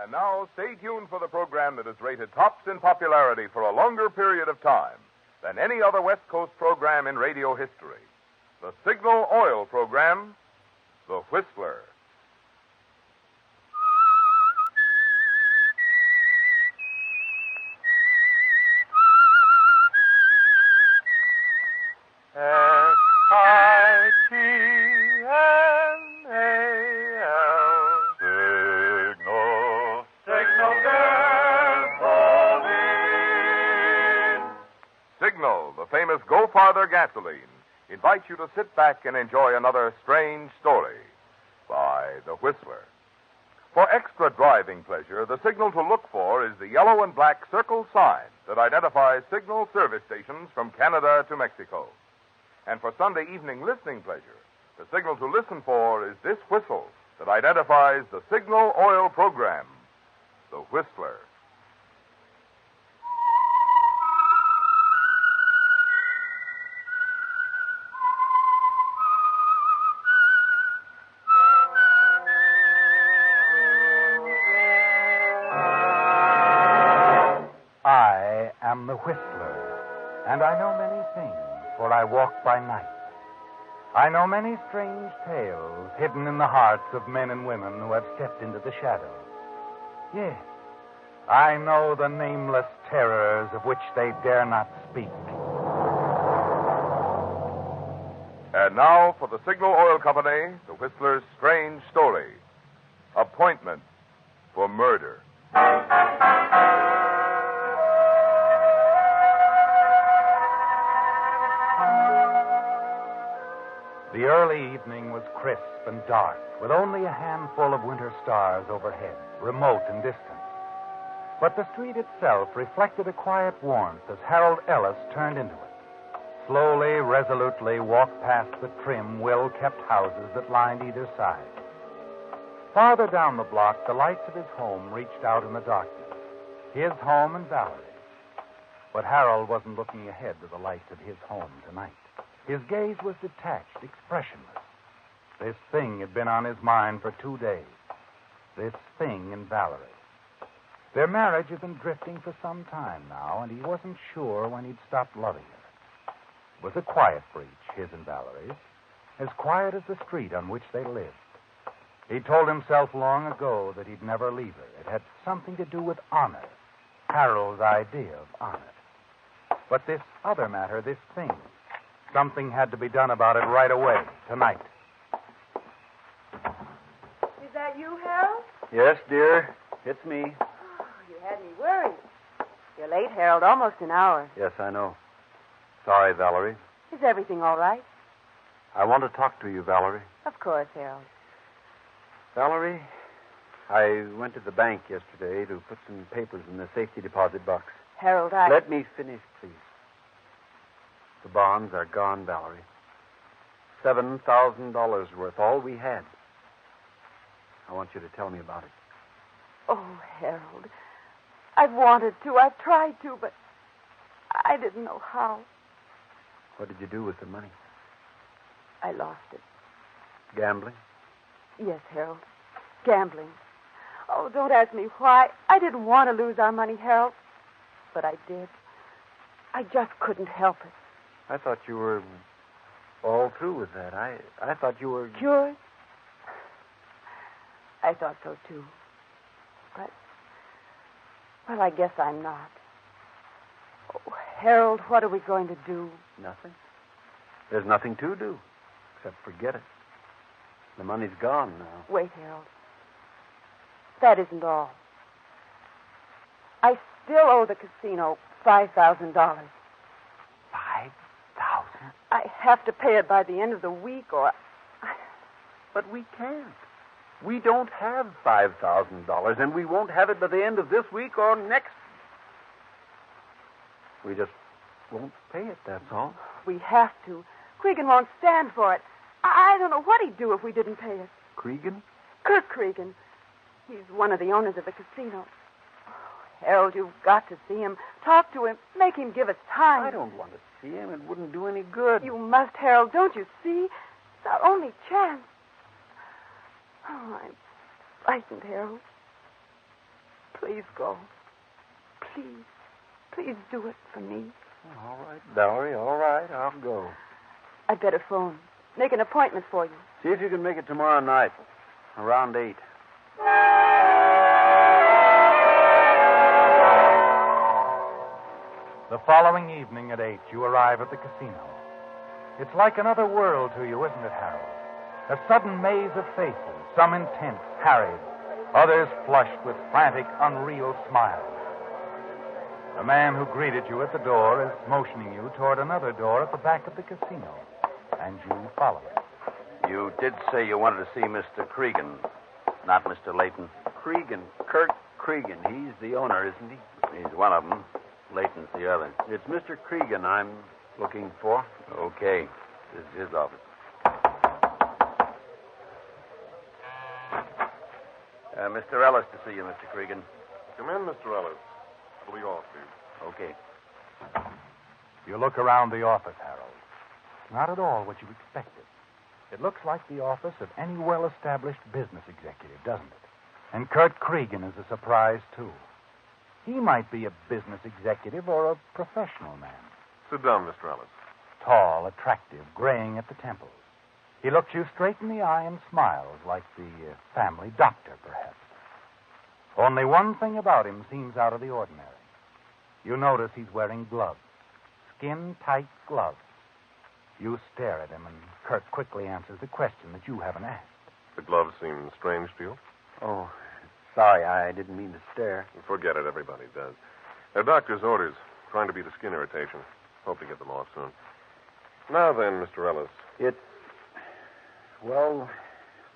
And now, stay tuned for the program that is rated tops in popularity for a longer period of time than any other West Coast program in radio history. The Signal Oil program, The Whistler. Signal, the famous Go Farther gasoline, invites you to sit back and enjoy another strange story by The Whistler. For extra driving pleasure, the signal to look for is the yellow and black circle sign that identifies Signal service stations from Canada to Mexico. And for Sunday evening listening pleasure, the signal to listen for is this whistle that identifies the Signal Oil program, The Whistler. I am the Whistler, and I know many things, for I walk by night. I know many strange tales hidden in the hearts of men and women who have stepped into the shadow. Yes, I know the nameless terrors of which they dare not speak. And now for the Signal Oil Company, the Whistler's strange story. Appointment for murder. The early evening was crisp and dark, with only a handful of winter stars overhead, remote and distant. But the street itself reflected a quiet warmth as Harold Ellis turned into it. Slowly, resolutely walked past the trim, well-kept houses that lined either side. Farther down the block, the lights of his home reached out in the darkness. His home and Valerie's. But Harold wasn't looking ahead to the lights of his home tonight. His gaze was detached, expressionless. This thing had been on his mind for 2 days. This thing in Valerie. Their marriage had been drifting for some time now, and he wasn't sure when he'd stop loving her. It was a quiet breach, his and Valerie's, as quiet as the street on which they lived. He told himself long ago that he'd never leave her. It had something to do with honor, Harold's idea of honor. But this other matter, this thing, something had to be done about it right away, tonight. Is that you, Harold? Yes, dear. It's me. Oh, you had me worried. You're late, Harold. Almost an hour. Yes, I know. Sorry, Valerie. Is everything all right? I want to talk to you, Valerie. Of course, Harold. Valerie, I went to the bank yesterday to put some papers in the safety deposit box. Harold, Let me finish, please. The bonds are gone, Valerie. $7,000 worth, all we had. I want you to tell me about it. Oh, Harold. I've wanted to. I've tried to, but I didn't know how. What did you do with the money? I lost it. Gambling? Yes, Harold. Gambling. Oh, don't ask me why. I didn't want to lose our money, Harold. But I did. I just couldn't help it. I thought you were all through with that. I thought you were... Cured? I thought so, too. But, well, I guess I'm not. Oh, Harold, what are we going to do? Nothing. There's nothing to do, except forget it. The money's gone now. Wait, Harold. That isn't all. I still owe the casino $5,000. $5,000? I have to pay it by the end of the week, or... But we can't. We don't have $5,000, and we won't have it by the end of this week or next. We just won't pay it, that's all. We have to. Creegan won't stand for it. I don't know what he'd do if we didn't pay it. Creegan? Curt Creegan. He's one of the owners of the casino. Oh, Harold, you've got to see him. Talk to him. Make him give us time. I don't want to see him. It wouldn't do any good. You must, Harold. Don't you see? It's our only chance. Oh, I'm frightened, Harold. Please go. Please. Please do it for me. All right, Valerie, all right. I'll go. I'd better phone. Make an appointment for you. See if you can make it tomorrow night, around 8. The following evening at 8, you arrive at the casino. It's like another world to you, isn't it, Harold? A sudden maze of faces, some intense, harried, others flushed with frantic, unreal smiles. The man who greeted you at the door is motioning you toward another door at the back of the casino, and you follow it. You did say you wanted to see Mr. Creegan, not Mr. Layton. Creegan, Curt Creegan. He's the owner, isn't he? He's one of them. Layton's the other. It's Mr. Creegan I'm looking for. Okay. This is his office. Mr. Ellis to see you, Mr. Creegan. Come in, Mr. Ellis. I'll be off, please. Okay. You look around the office, Harold. Not at all what you expected. It looks like the office of any well-established business executive, doesn't it? And Curt Creegan is a surprise, too. He might be a business executive or a professional man. Sit down, Mr. Ellis. Tall, attractive, graying at the temples. He looks you straight in the eye and smiles like the family doctor, perhaps. Only one thing about him seems out of the ordinary. You notice he's wearing gloves, skin-tight gloves. You stare at him, and Curt quickly answers the question that you haven't asked. The gloves seem strange to you? Oh, sorry, I didn't mean to stare. Forget it. Everybody does. They're doctor's orders. Trying to beat a skin irritation. Hope to get them off soon. Now then, Mr. Ellis. Well,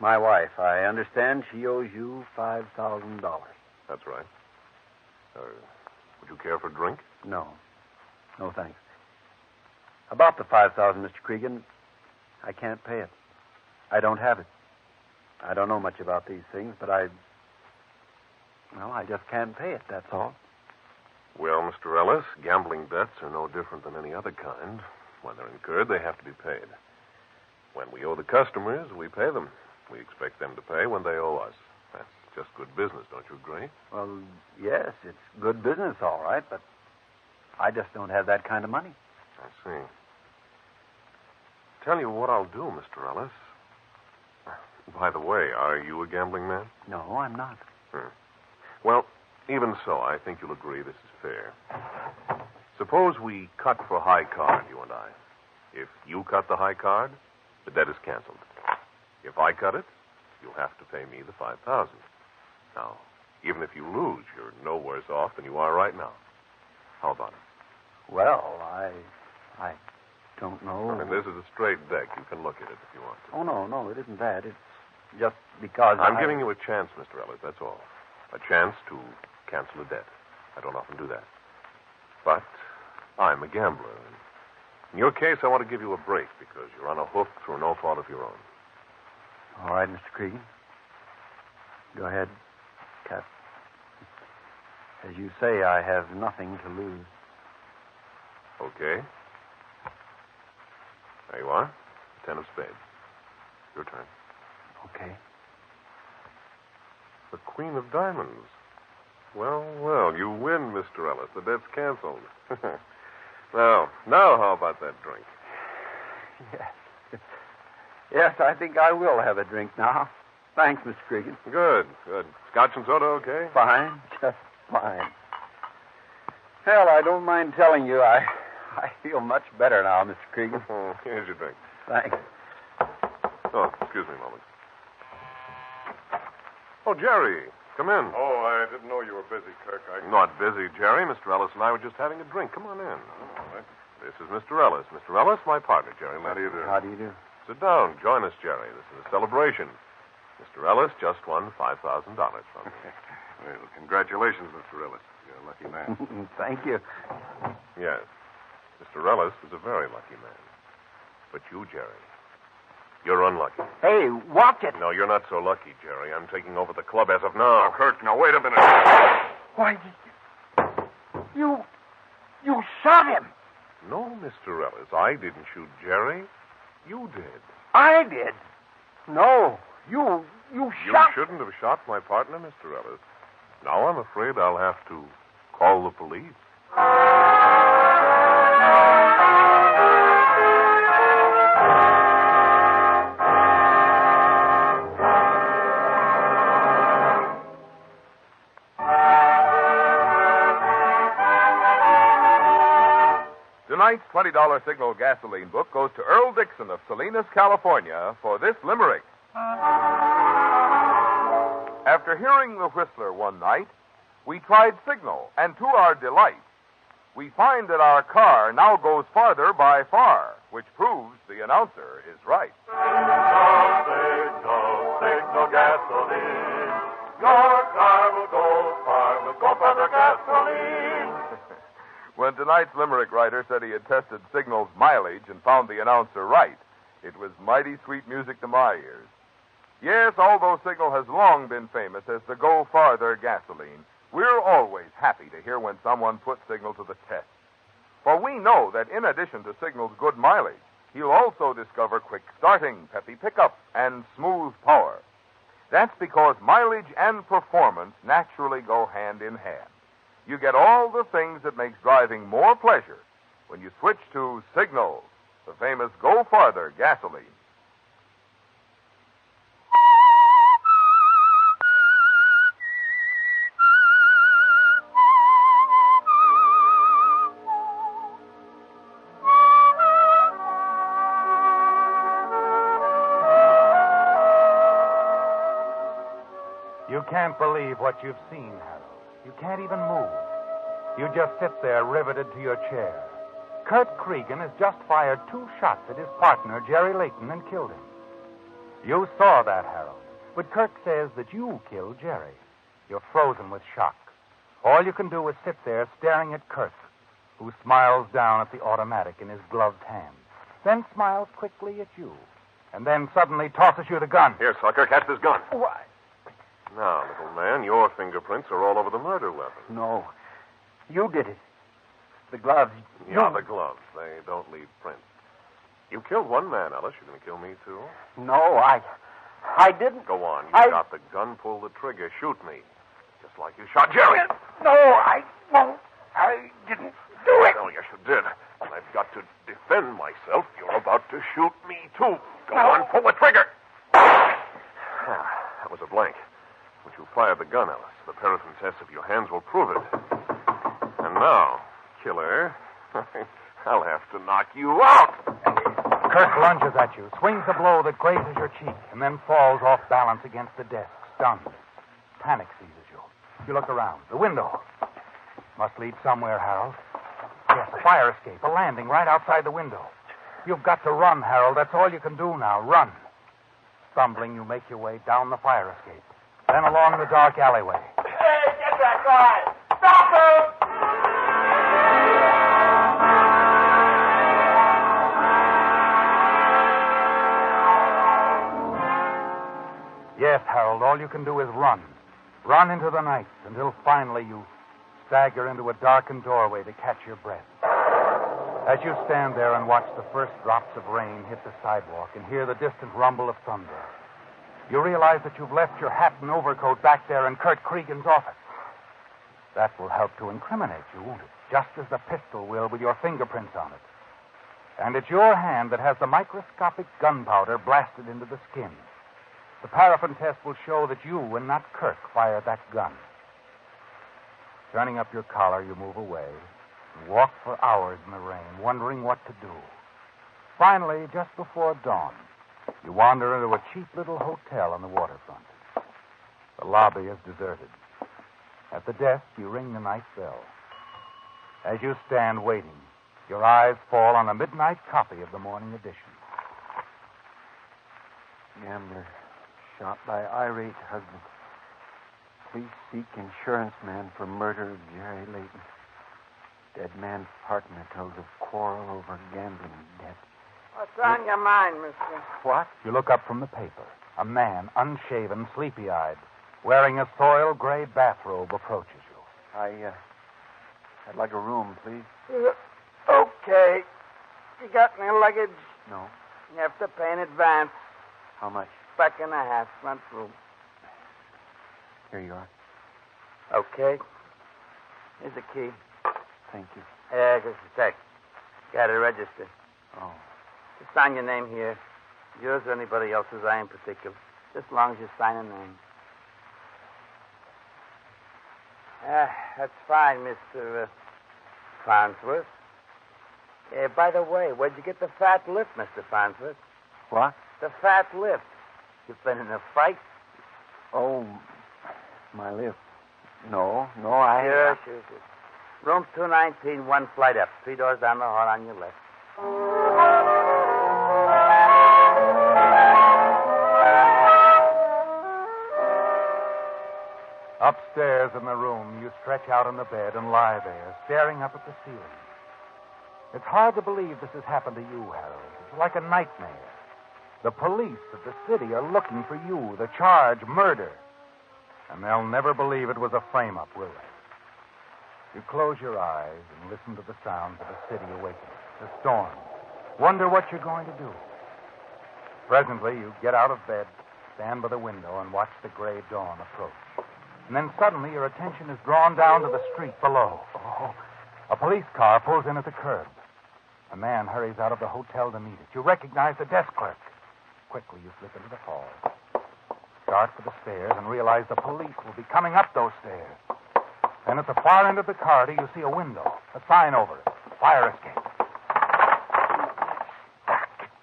my wife, I understand she owes you $5,000. That's right. Would you care for a drink? No. No, thanks. About the $5,000, Mr. Creegan, I can't pay it. I don't have it. I don't know much about these things, but I just can't pay it, that's all. Well, Mr. Ellis, gambling debts are no different than any other kind. When they're incurred, they have to be paid. When we owe the customers, we pay them. We expect them to pay when they owe us. That's just good business, don't you agree? Well, yes, it's good business, all right, but I just don't have that kind of money. I see. Tell you what I'll do, Mr. Ellis. By the way, are you a gambling man? No, I'm not. Well, even so, I think you'll agree this is fair. Suppose we cut for high card, you and I. If you cut the high card, the debt is canceled. If I cut it, you'll have to pay me the $5,000. Now, even if you lose, you're no worse off than you are right now. How about it? Well, I don't know. I mean, this is a straight deck. You can look at it if you want to. Oh, no, it isn't that. It's just because I'm giving you a chance, Mr. Ellis, that's all. A chance to cancel a debt. I don't often do that. But I'm a gambler. In your case, I want to give you a break because you're on a hook through no fault of your own. All right, Mr. Creegan. Go ahead, Cap. As you say, I have nothing to lose. Okay. There you are. 10 of spades. Your turn. Okay. The Queen of Diamonds. Well, you win, Mr. Ellis. The debt's canceled. Now, how about that drink? Yes. Yes, I think I will have a drink now. Thanks, Mr. Creegan. Good. Scotch and soda, okay? Fine. Just fine. Well, I don't mind telling you, I feel much better now, Mr. Creegan. Here's your drink. Thanks. Oh, excuse me a moment. Oh, Jerry, come in. Oh, I didn't know you were busy, Kirk. Not busy, Jerry. Mr. Ellis and I were just having a drink. Come on in. All right. This is Mr. Ellis. Mr. Ellis, my partner, Jerry. How do you do? How do you do? Sit down. Join us, Jerry. This is a celebration. Mr. Ellis just won $5,000 from me. Well, congratulations, Mr. Ellis. You're a lucky man. Thank you. Yes. Mr. Ellis was a very lucky man. But you, Jerry, you're unlucky. Hey, watch it. No, you're not so lucky, Jerry. I'm taking over the club as of now. Now, Kirk, now, wait a minute. Why, you shot him. No, Mr. Ellis, I didn't shoot Jerry. You did. I did. No, you You shot. shouldn't have shot my partner, Mr. Ellis. Now I'm afraid I'll have to call the police. Tonight's $20 Signal gasoline book goes to Earl Dixon of Salinas, California, for this limerick. After hearing the Whistler one night, we tried Signal, and to our delight, we find that our car now goes farther by far, which proves the announcer is right. Signal, Signal gasoline. Your car will go far with Go Farther gasoline. When tonight's limerick writer said he had tested Signal's mileage and found the announcer right, it was mighty sweet music to my ears. Yes, although Signal has long been famous as the Go Farther gasoline, we're always happy to hear when someone puts Signal to the test. For we know that in addition to Signal's good mileage, he'll also discover quick starting, peppy pickup, and smooth power. That's because mileage and performance naturally go hand in hand. You get all the things that makes driving more pleasure when you switch to Signal, the famous Go Farther gasoline. You can't believe what you've seen, Harold. You can't even move. You just sit there riveted to your chair. Curt Creegan has just fired 2 shots at his partner, Jerry Layton, and killed him. You saw that, Harold. But Curt says that you killed Jerry. You're frozen with shock. All you can do is sit there staring at Curt, who smiles down at the automatic in his gloved hand, then smiles quickly at you, and then suddenly tosses you the gun. Here, sucker, catch this gun. Why? Now, little man, your fingerprints are all over the murder weapon. No. You did it. The gloves. Yeah, the gloves. They don't leave prints. You killed one man, Ellis. You're going to kill me, too? No, I didn't. Go on. You got the gun. Pull the trigger. Shoot me. Just like you shot Jerry. No, I won't. I didn't do it. Oh, yes, you did. And I've got to defend myself. You're about to shoot me, too. Go on. Pull the trigger. That was a blank. But you fired the gun, Ellis. The paraffin test of your hands will prove it. And now, killer, I'll have to knock you out. Curt lunges at you, swings a blow that grazes your cheek, and then falls off balance against the desk, stunned. Panic seizes you. You look around. The window. Must lead somewhere, Harold. Yes, a fire escape, a landing right outside the window. You've got to run, Harold. That's all you can do now. Run. Stumbling, you make your way down the fire escape. Then along the dark alleyway. Hey, get that guy! Stop him! Yes, Harold, all you can do is run. Run into the night until finally you stagger into a darkened doorway to catch your breath. As you stand there and watch the first drops of rain hit the sidewalk and hear the distant rumble of thunder, you realize that you've left your hat and overcoat back there in Curt Creegan's office. That will help to incriminate you, won't it? Just as the pistol will with your fingerprints on it. And it's your hand that has the microscopic gunpowder blasted into the skin. The paraffin test will show that you and not Curt fired that gun. Turning up your collar, you move away and walk for hours in the rain, wondering what to do. Finally, just before dawn, you wander into a cheap little hotel on the waterfront. The lobby is deserted. At the desk, you ring the night bell. As you stand waiting, your eyes fall on a midnight copy of the morning edition. Gambler shot by irate husband. Police seek insurance man for murder of Jerry Layton. Dead man's partner tells of quarrel over gambling debt. What's on your mind, mister? What? You look up from the paper. A man, unshaven, sleepy-eyed, wearing a soiled gray bathrobe, approaches you. I'd like a room, please. Okay. You got any luggage? No. You have to pay in advance. How much? $1.50, front room. Here you are. Okay. Here's the key. Thank you. Just a sec. Got to register. Oh. Just sign your name here. Yours or anybody else's, I ain't particular. Just as long as you sign a name. That's fine, Mr. Farnsworth. By the way, where'd you get the fat lip, Mr. Farnsworth? What? The fat lip. You've been in a fight? Oh, my lip. No, I... Sure. Room 219, one flight up. 3 doors down the hall on your left. Upstairs in the room, you stretch out on the bed and lie there, staring up at the ceiling. It's hard to believe this has happened to you, Harold. It's like a nightmare. The police of the city are looking for you, the charge, murder. And they'll never believe it was a frame-up, will they? You close your eyes and listen to the sounds of the city awakening, the storm. Wonder what you're going to do. Presently, you get out of bed, stand by the window, and watch the gray dawn approach. And then suddenly your attention is drawn down to the street below. Oh, a police car pulls in at the curb. A man hurries out of the hotel to meet it. You recognize the desk clerk. Quickly, you slip into the hall. Start for the stairs and realize the police will be coming up those stairs. Then at the far end of the corridor, you see a window, a sign over it. Fire escape.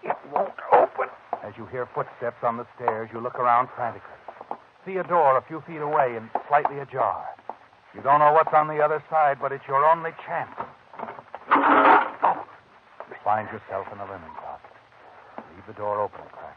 It won't open. As you hear footsteps on the stairs, you look around frantically. See a door a few feet away and slightly ajar. You don't know what's on the other side, but it's your only chance. You find yourself in a linen closet. Leave the door open a crack.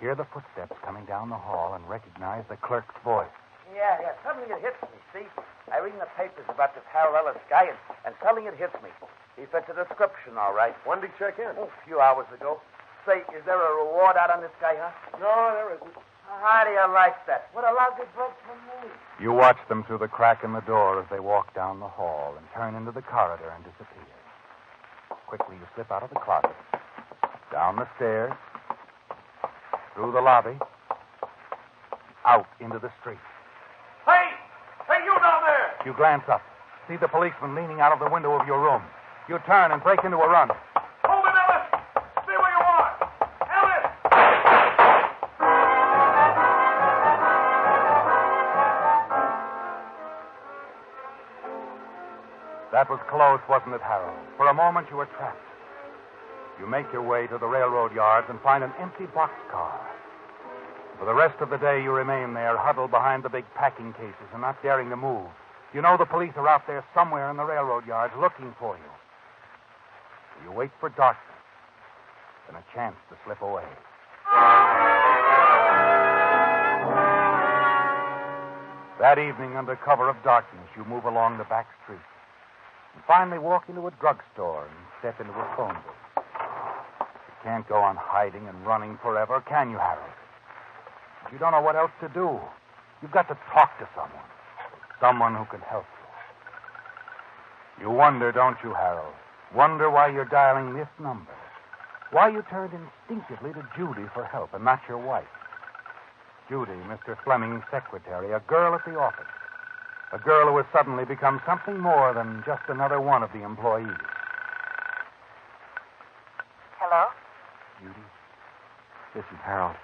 Hear the footsteps coming down the hall and recognize the clerk's voice. Yeah. Suddenly it hits me, see? I read in the papers about this Harold Ellis guy, and suddenly it hits me. He fits a description, all right. When did he check in? A few hours ago. Say, is there a reward out on this guy, huh? No, there isn't. How do you like that? What a lousy bloke for me. You watch them through the crack in the door as they walk down the hall and turn into the corridor and disappear. Quickly, you slip out of the closet, down the stairs, through the lobby, out into the street. Hey, you down there! You glance up, see the policeman leaning out of the window of your room. You turn and break into a run. Hold it, Ellis! Stay where you are! Ellis! That was close, wasn't it, Harold? For a moment, you were trapped. You make your way to the railroad yards and find an empty boxcar. For the rest of the day, you remain there, huddled behind the big packing cases and not daring to move. You know the police are out there somewhere in the railroad yards looking for you. You wait for darkness and a chance to slip away. That evening, under cover of darkness, you move along the back street and finally walk into a drugstore and step into a phone booth. You can't go on hiding and running forever, can you, Harold? You don't know what else to do. You've got to talk to someone who can help you. You wonder, don't you, Harold? Wonder why you're dialing this number. Why you turned instinctively to Judy for help and not your wife. Judy, Mr. Fleming's secretary, a girl at the office. A girl who has suddenly become something more than just another one of the employees. Hello? Judy, this is Harold.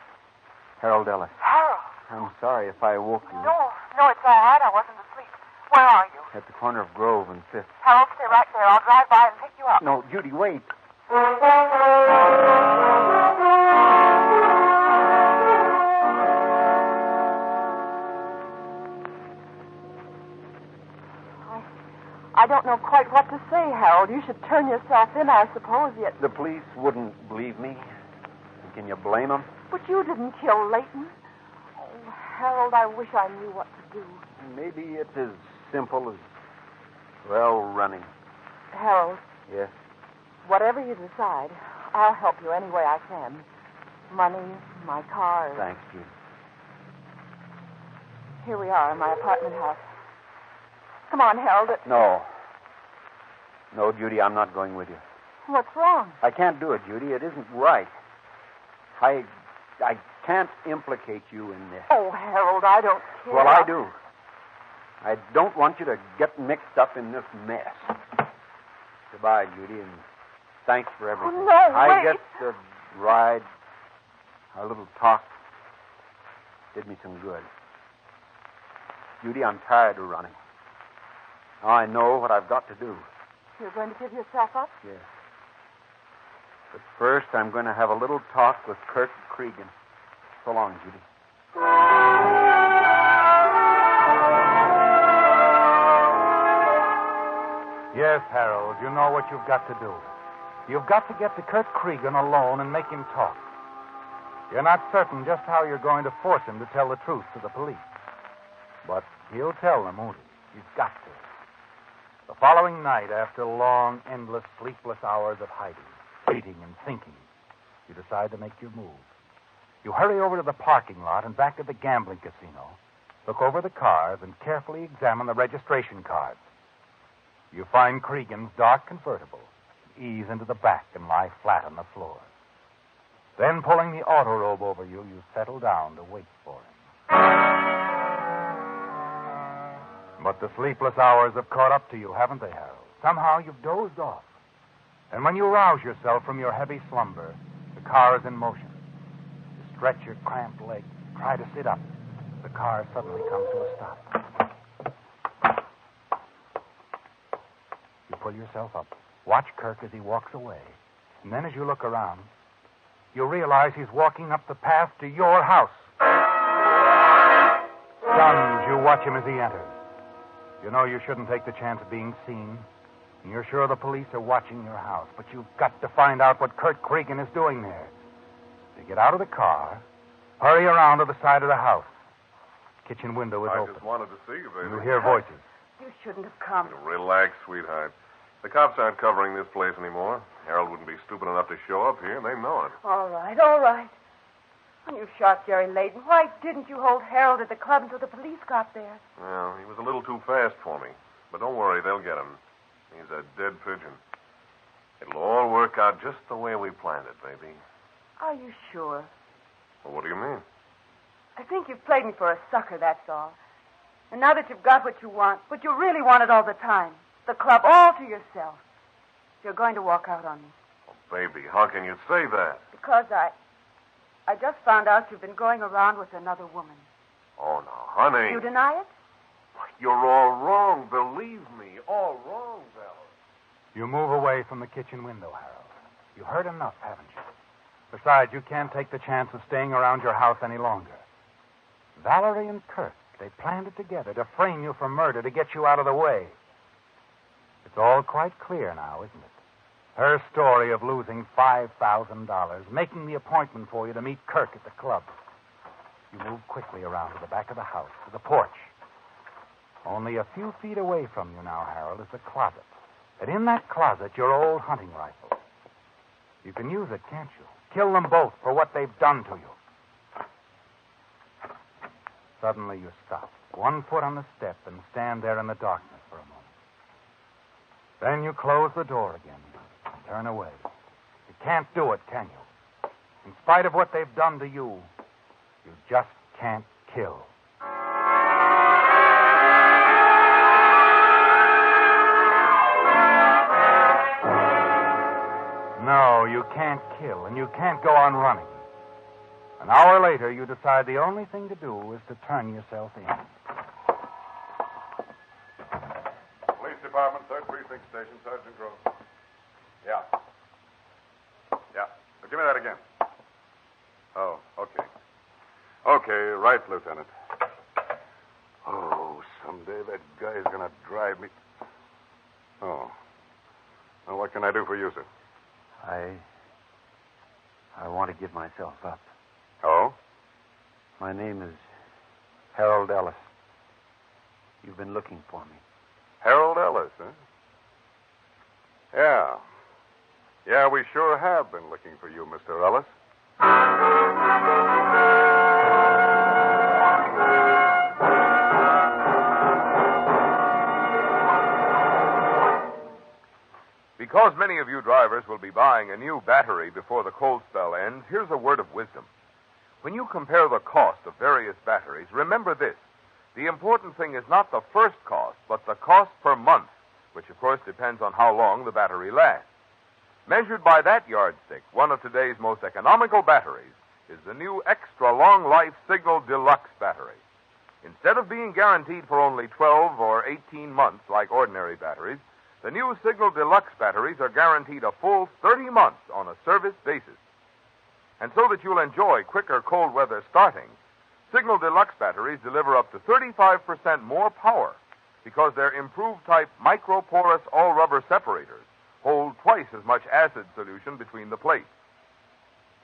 Harold Ellis. Harold? I'm sorry if I woke you. No, it's all right. I wasn't asleep. Where are you? At the corner of Grove and 5th. Harold, stay right there. I'll drive by and pick you up. No, Judy, wait. I don't know quite what to say, Harold. You should turn yourself in, I suppose, yet... The police wouldn't believe me. Can you blame them? But you didn't kill Leighton. Oh, Harold, I wish I knew what to do. Maybe it's as simple as, well, running. Harold. Yes? Whatever you decide, I'll help you any way I can. Money, my car. Thanks, Judy. Here we are in my apartment house. Come on, Harold. No, Judy, I'm not going with you. What's wrong? I can't do it, Judy. It isn't right. I can't implicate you in this. Oh, Harold, I don't care. Well, I do. I don't want you to get mixed up in this mess. Goodbye, Judy, and thanks for everything. Oh, no, I wait. guess the ride, our little talk, did me some good. Judy, I'm tired of running. Now I know what I've got to do. You're going to give yourself up? Yes. But first, I'm going to have a little talk with Curt Creegan. So long, Judy. Yes, Harold, you know what you've got to do. You've got to get to Curt Creegan alone and make him talk. You're not certain just how you're going to force him to tell the truth to the police. But he'll tell them, won't he? He's got to. The following night, after long, endless, sleepless hours of hiding, waiting, and thinking, you decide to make your move. You hurry over to the parking lot and back to the gambling casino, look over the cars, and carefully examine the registration cards. You find Creegan's dark convertible, ease into the back and lie flat on the floor. Then, pulling the auto robe over you, you settle down to wait for him. But the sleepless hours have caught up to you, haven't they, Harold? Somehow you've dozed off. And when you rouse yourself from your heavy slumber, the car is in motion. You stretch your cramped legs, try to sit up. The car suddenly comes to a stop. You pull yourself up, watch Kirk as he walks away, and then as you look around, you realize he's walking up the path to your house. Stunned, you watch him as he enters. You know you shouldn't take the chance of being seen, and you're sure the police are watching your house, but you've got to find out what Curt Creegan is doing there. You get out of the car, hurry around to the side of the house. Kitchen window is I open. just wanted to see you, baby. You hear voices. You shouldn't have come. Relax, sweetheart. The cops aren't covering this place anymore. Harold wouldn't be stupid enough to show up here, and they know it. All right, all right. When you shot Jerry Layton, why didn't you hold Harold at the club until the police got there? Well, he was a little too fast for me. But don't worry, they'll get him. He's a dead pigeon. It'll all work out just the way we planned it, baby. Are you sure? Well, what do you mean? I think you've played me for a sucker, that's all. And now that you've got what you want, what you really wanted all the time, the club all to yourself, you're going to walk out on me. Oh, baby, how can you say that? Because I just found out you've been going around with another woman. Oh, no, honey. You deny it? You're all wrong. Believe me, all wrong, Valerie. You move away from the kitchen window, Harold. You heard enough, haven't you? Besides, you can't take the chance of staying around your house any longer. Valerie and Curt, they planned it together to frame you for murder to get you out of the way. It's all quite clear now, isn't it? Her story of losing $5,000, making the appointment for you to meet Kirk at the club. You move quickly around to the back of the house, to the porch. Only a few feet away from you now, Harold, is the closet. And in that closet, your old hunting rifle. You can use it, can't you? Kill them both for what they've done to you. Suddenly you stop, 1 foot on the step, and stand there in the darkness for a moment. Then you close the door again and turn away. You can't do it, can you? In spite of what they've done to you, you just can't kill. No, you can't kill, and you can't go on running. An hour later, you decide the only thing to do is to turn yourself in. Police Department, 3rd Precinct Station, Sergeant Gross. Yeah. Give me that again. Oh, okay. Okay, right, Lieutenant. Oh, someday that guy's going to drive me. Oh. Well, what can I do for you, sir? I want to give myself up. Oh? My name is Harold Ellis. You've been looking for me. Harold Ellis, huh? Yeah. Yeah, we sure have been looking for you, Mr. Ellis. Because many of you drivers will be buying a new battery before the cold spell ends, here's a word of wisdom. When you compare the cost of various batteries, remember this. The important thing is not the first cost, but the cost per month, which of course depends on how long the battery lasts. Measured by that yardstick, one of today's most economical batteries is the new extra long life Signal Deluxe battery. Instead of being guaranteed for only 12 or 18 months like ordinary batteries, the new Signal Deluxe batteries are guaranteed a full 30 months on a service basis. And so that you'll enjoy quicker cold weather starting, Signal Deluxe batteries deliver up to 35% more power because their improved type microporous all-rubber separators hold twice as much acid solution between the plates.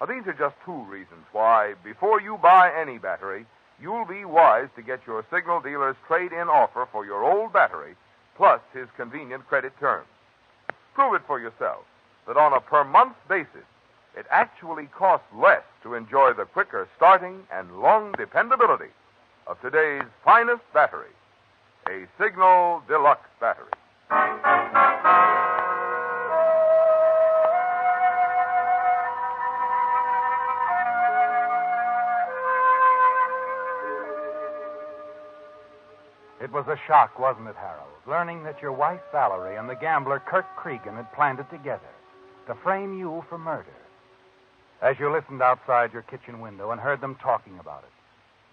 Now, these are just two reasons why, before you buy any battery, you'll be wise to get your Signal dealer's trade-in offer for your old battery, plus his convenient credit terms. Prove it for yourself that on a per-month basis, it actually costs less to enjoy the quicker starting and long dependability of today's finest battery, a Signal Deluxe battery. It was a shock, wasn't it, Harold, learning that your wife, Valerie, and the gambler, Curt Creegan, had planned it together to frame you for murder. As you listened outside your kitchen window and heard them talking about it,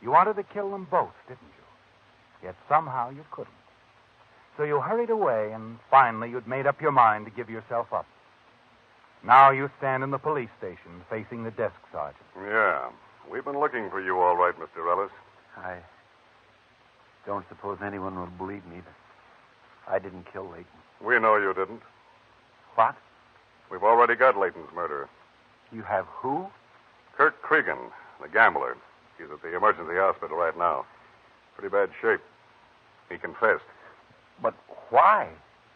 you wanted to kill them both, didn't you? Yet somehow you couldn't. So you hurried away, and finally you'd made up your mind to give yourself up. Now you stand in the police station facing the desk sergeant. Yeah. We've been looking for you all right, Mr. Ellis. I don't suppose anyone will believe me that I didn't kill Leighton. We know you didn't. What? We've already got Leighton's murderer. You have who? Curt Creegan, the gambler. He's at the emergency hospital right now. Pretty bad shape. He confessed. But why?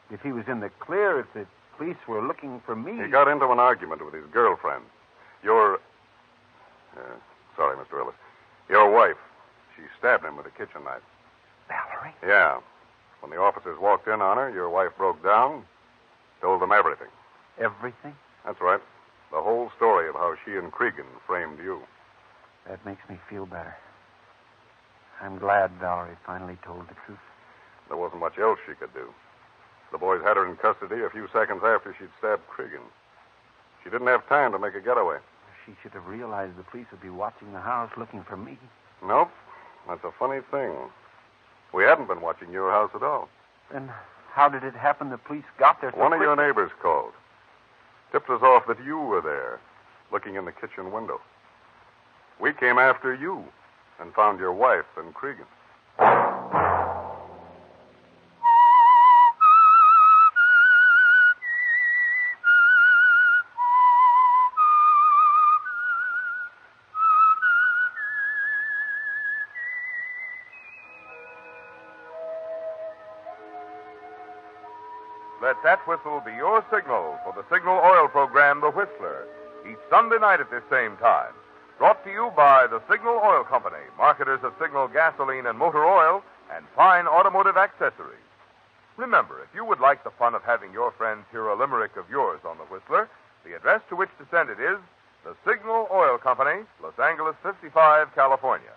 If he was in the clear, if the police were looking for me... He got into an argument with his girlfriend. Sorry, Mr. Ellis. Your wife. She stabbed him with a kitchen knife. Valerie? Yeah. When the officers walked in on her, your wife broke down, told them everything. Everything? That's right. The whole story of how she and Creegan framed you. That makes me feel better. I'm glad Valerie finally told the truth. There wasn't much else she could do. The boys had her in custody a few seconds after she'd stabbed Creegan. She didn't have time to make a getaway. She should have realized the police would be watching the house looking for me. Nope. That's a funny thing. We hadn't been watching your house at all. Then how did it happen the police got there so One of quick? your neighbors called. Tipped us off that you were there, looking in the kitchen window. We came after you and found your wife and Creegan. Let that whistle be your signal for the Signal Oil program, The Whistler, each Sunday night at this same time. Brought to you by the Signal Oil Company, marketers of Signal gasoline and motor oil and fine automotive accessories. Remember, if you would like the fun of having your friends hear a limerick of yours on The Whistler, the address to which to send it is the Signal Oil Company, Los Angeles 55, California.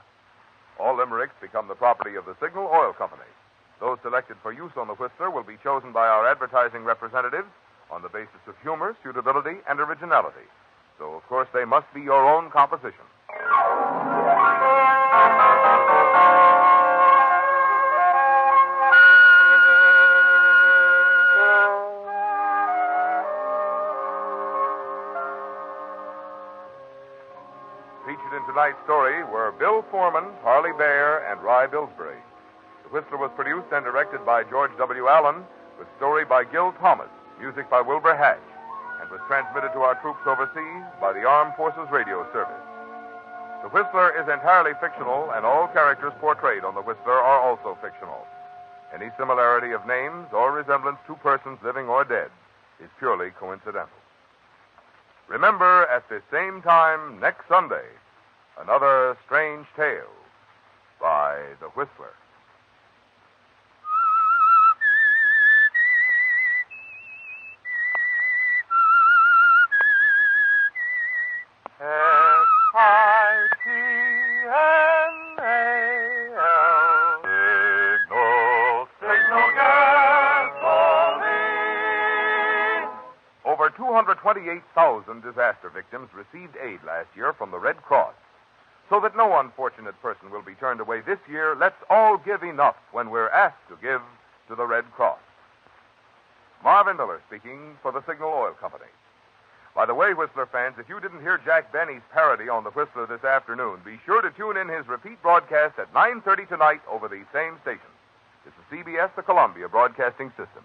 All limericks become the property of the Signal Oil Company. Those selected for use on The Whistler will be chosen by our advertising representatives on the basis of humor, suitability, and originality. So, of course, they must be your own composition. Featured in tonight's story were Bill Foreman, Harley Bear, and Rye Billsbury. The Whistler was produced and directed by George W. Allen, with story by Gil Thomas, music by Wilbur Hatch, and was transmitted to our troops overseas by the Armed Forces Radio Service. The Whistler is entirely fictional, and all characters portrayed on The Whistler are also fictional. Any similarity of names or resemblance to persons living or dead is purely coincidental. Remember, at this same time next Sunday, another strange tale by The Whistler. S-I-G-N-A-L 228,000 disaster victims received aid last year from the Red Cross. So that no unfortunate person will be turned away this year, let's all give enough when we're asked to give to the Red Cross. Marvin Miller speaking for the Signal Oil Company. By the way, Whistler fans, if you didn't hear Jack Benny's parody on the Whistler this afternoon, be sure to tune in his repeat broadcast at 9:30 tonight over these same stations. This is CBS, the Columbia Broadcasting System.